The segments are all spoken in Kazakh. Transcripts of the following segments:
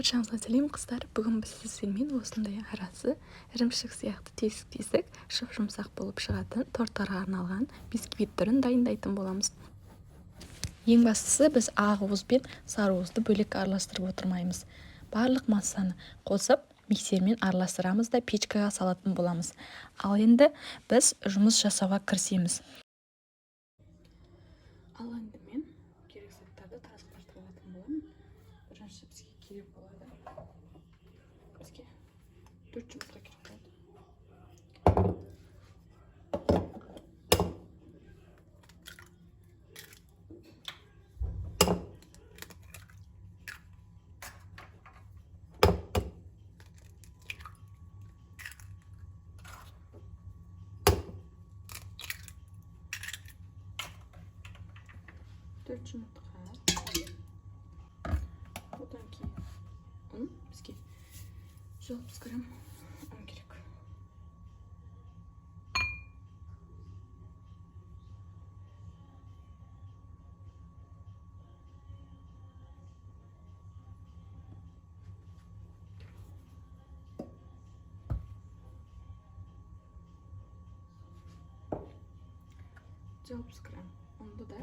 баршаңызға сәлем қыздар. Бүгін біз сіздермен осындай арасы ірімшік сияқты тесік-тесік жұп-жұмсақ болып шығатын торттарға арналған бисквит түрін дайындайтын боламыз. Ең бастысы біз ақуыз бен сарыуызды бөлек араластырып отырмаймыз. Барлық массаны қосып миксермен араластырамыз да печкаға салатын боламыз. Ал енді біз жұмыс жасауға кірісеміз. Ал енді мен керек заттарды тарастырып алатын боламын. Бірінші бізге керек болады. Бізге 4 жұмыртқа керек болады. 4 жұмыртқа. Одан кейін ұн, бізге 160 грамм ұн керек. Жалпы грамм ұнды да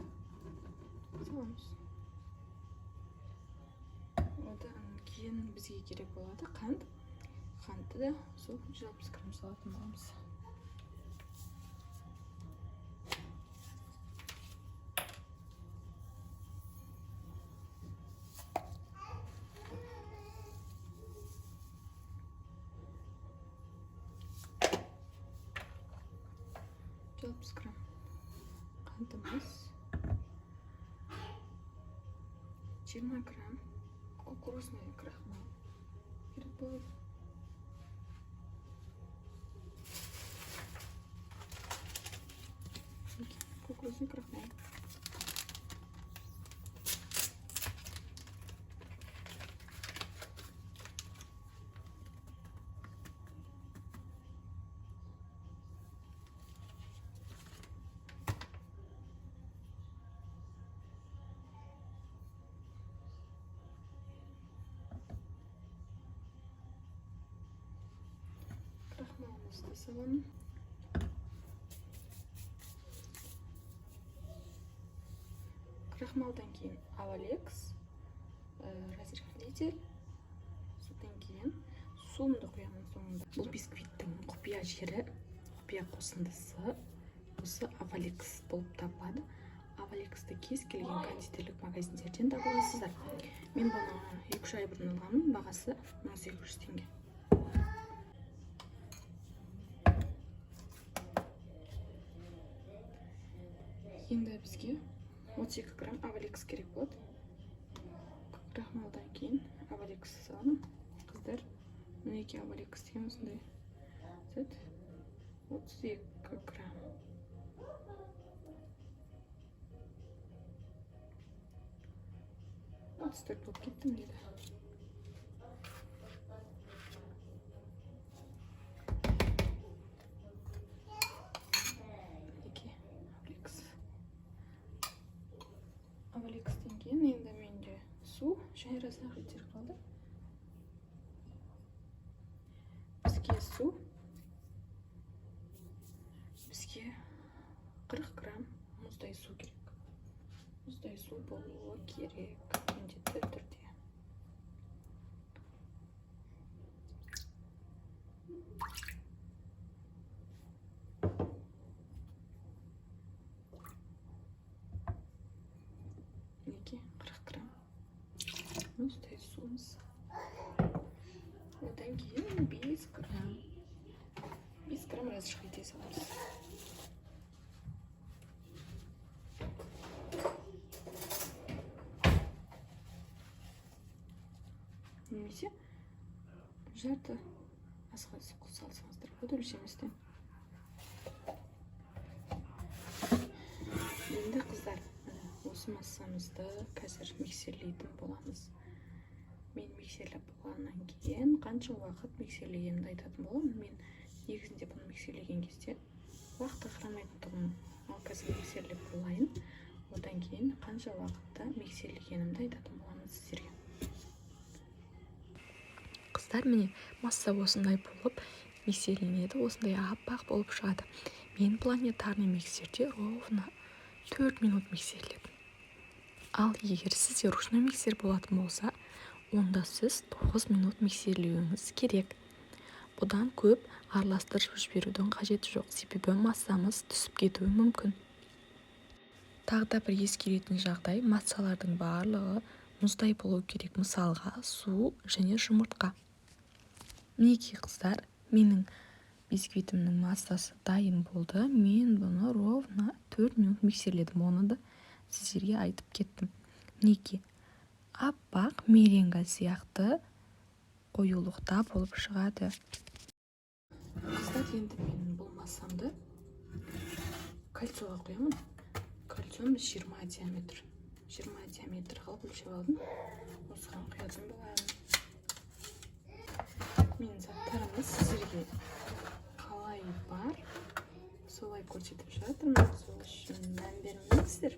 саламыз. Одан кейін бізге керек болады қант. Қантты да сол 160 грамм салатын боламыз. Грамм қантымыз, 20 грамм кукурузный крахмал керек болады. Кукурузный крахмал. Крахмалымызды саламын. Крахмалдан кейін авалекс, разрыхлитель, содан кейін суымды құямын соңында. Бұл бисквиттің құпия жері, құпия қосындысы осы авалекс болып табылады. Авалексті кез келген кондитерлік магазиндерден таба аласыздар. Мен бұны 2-3 ай бұрын алғанмын, бағасы 1800 теңге. Енді бізге 32 грамм авалекс керек болады. Крахмалдан кейін авалекс саламын. Қыздар, мінеки авалекс деген осындай. 32 грамм. 34 болып кетті міне. Авалекстен кейін енді менде су және разрыхлитель қалды. Бізге су, бізге 40 грамм мұздай су керек. Мұздай су болуы керек міндетті түрде. Мінеки 40 грамм мұздай суымыз. Одан кейін 5 грамм разрыхлитель саламыз. Немесе жарты асқа салсаңыздар болады өлшеместен. Енді қыздар, осы массамызды қазір миксерлейтін боламыз. Мен миксерлеп болғаннан кейін қанша уақыт миксерлегенімді айтатын боламын. Мен негізінде бұны миксерлеген кезде уақытты қарамайтын тұғым. Ал қазір миксерлеп болайын. Одан кейін қанша уақытта миксерлегенімді айтатын боламын сіздерге. Қыздар, міне масса осындай болып миксерленеді, осындай аппақ болып шығады. Мен планетарный миксерде ровно 4 минут миксерледім. Ал егер сізде ручной миксер болатын болса, онда сіз 9 минут миксерлеуіңіз керек. Бұдан көп араластырып жіберудің қажеті жоқ, себебі массамыз түсіп кетуі мүмкін. Тағы да бір ескеретін жағдай, массалардың барлығы мұздай болу керек, мысалға су және жұмыртқа. Мінекей қыздар, менің бисквитімнің массасы дайын болды. Мен бұны ровно 4 минут миксерледім, оны да сіздерге айтып кеттім. Мінекей аппақ меренга сияқты қоюлықта болып шығады. Қыздар, енді мен бұл массамды кольцоға қоямын. Кольцом 20 диаметр. 20 диаметр қылып өлшеп алдым. Осыған құятын боламын. Мен заттарымыз сіздерге қалай бар, солай көрсетіп жатырмын. Сол үшін мән беріңіздер.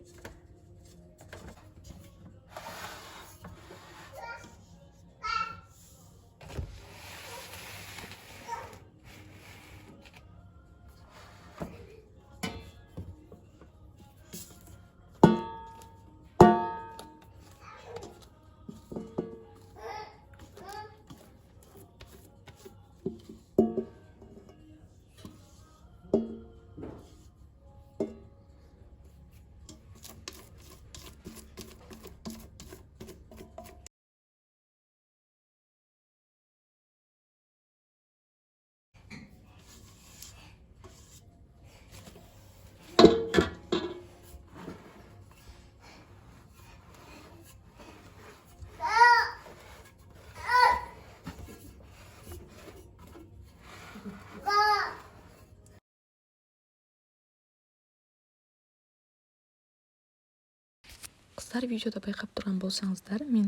Қыздар, видеода байқап тұрған болсаңыздар, мен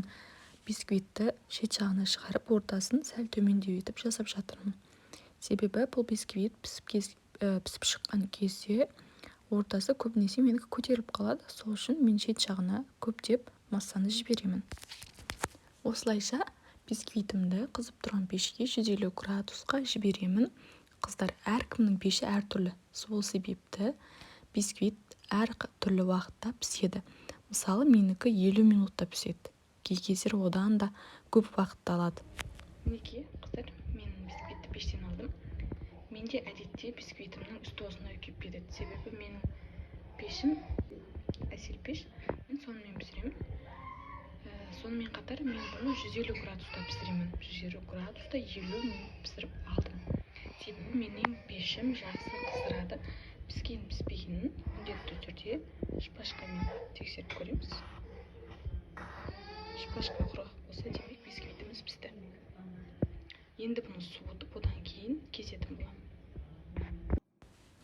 бисквитті шет жағына шығарып, ортасын сәл төмендеу етіп жасап жатырмын. Себебі бұл бисквит пісіп шыққан кезде ортасы көбінесе менікі көтеріліп қалады. Сол үшін мен шет жағына көптеп массаны жіберемін. Осылайша бисквитімді қызып тұрған пешке 150 градусқа жіберемін. Қыздар, әркімнің пеші әртүрлі. Сол себепті бисквит әр түрлі уақытта піседі. Мысалы, менікі 50 минутта піседі. Кей кездері одан да көп уақытты алады. Мінекей, қыздар, мен бисквитті пештен алдым. Менде әдетте бисквитімнің үсті осындай күйіп кетеді. Себебі менің пешім әсел пеш. Мен сонымен пісіремін. Сонымен қатар мен бұны 150 градуста пісіремін. 150 градуста 50 минут пісіріп алдым. Себебі менің пешім жақсы қыздырады. Піскен піспегенін міндетті түрде шпажкамен тексеріп көреміз. Шпажка құрғақ болса, демек бисквитіміз пісті. Енді бұны суытып, одан кейін кесетін боламын.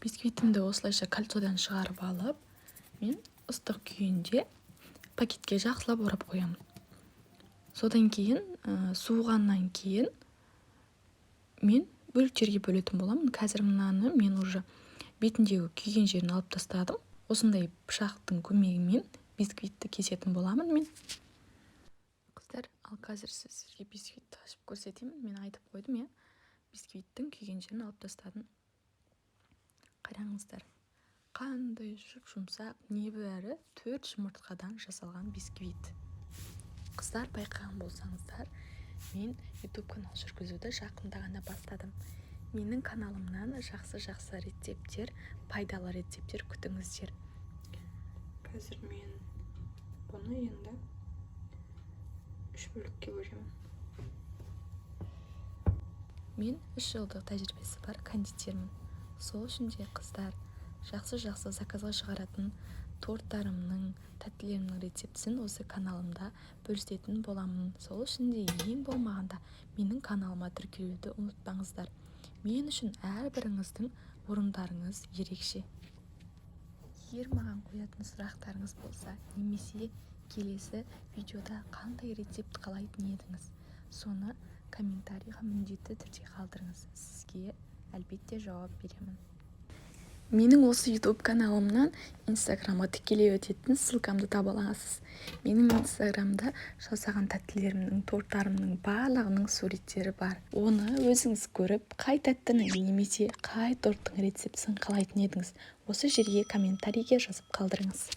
Бисквитімді осылайша кольцодан шығарып алып, мен ыстық күйінде пакетке жақсылап орап қоямын. Содан кейін, суығаннан кейін мен бөліктерге бөлетін боламын. Қазір мынаны мен уже бетіндегі күйген жерін алып тастадым. Осындай пышақтың көмегімен бисквитті кесетін боламын мен. Қыздар, ал қазір сізге бисквитті ашып көрсетемін. Мен айтып қойдым, бисквиттің күйген жерін алып тастадым. Қараңыздар, қандай жұмсақ, небәрі 4 жұмыртқадан жасалған бисквит. Қыздар, байқаған болсаңыздар, мен YouTube канал жүргізуді жақында ғана бастадым. Менің каналымнан жақсы рецептер, пайдалы рецептер күтіңіздер. Қазір мен бұны енді 3 бөлікке бөлемін. Мен 3 жылдық тәжірибесі бар кондитермін. Сол үшін де қыздар, жақсы заказға шығаратын торттарымның, тәттілерімнің рецептісін осы каналымда бөлісетін боламын. Сол үшін де ең болмағанда менің каналыма тіркелуді ұмытпаңыздар. Мен үшін әрбіріңіздің орындарыңыз ерекше. Егер маған қоятын сұрақтарыңыз болса, немесе келесі видеода қандай рецепт қалайтын едіңіз, соны комментарийға міндетті түрде қалдырыңыз. Сізге әлбетте жауап беремін. Менің осы YouTube каналымнан Инстаграмға тікелей өтетін ссылкамды таба аласыз. Менің Инстаграмда жасаған тәттілерімнің, торттарымның барлығының суреттері бар. Оны өзіңіз көріп, қай тәттінің немесе қай торттың рецептісін қалайтын едіңіз, осы жерге комментарийге жазып қалдырыңыз.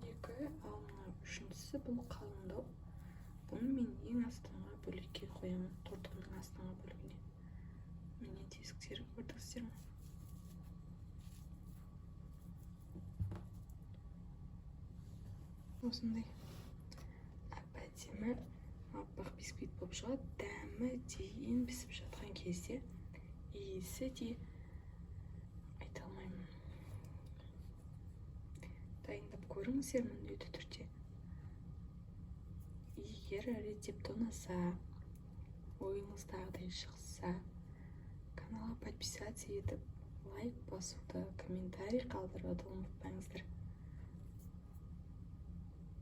Екі, ал мына үшіншісі бұл қалыңдау. Бұны мен ең астыңғы бөлікке қоямын, тортымның астыңғы бөлігіне. Міне тесіктерін көрдіңіздер ме? Осындай әп-әдемі аппақ бисквит болып шығады. Дәмі дейін пісіп жатқан кезде иісі де айта алмаймын. Дайындап көріңіздер міндетті түрде. Егер рецепт ұнаса, ойыңыздағыдай шықса, каналға подписаться етіп, лайк басуды, комментарий қалдыруды ұмытпаңыздар.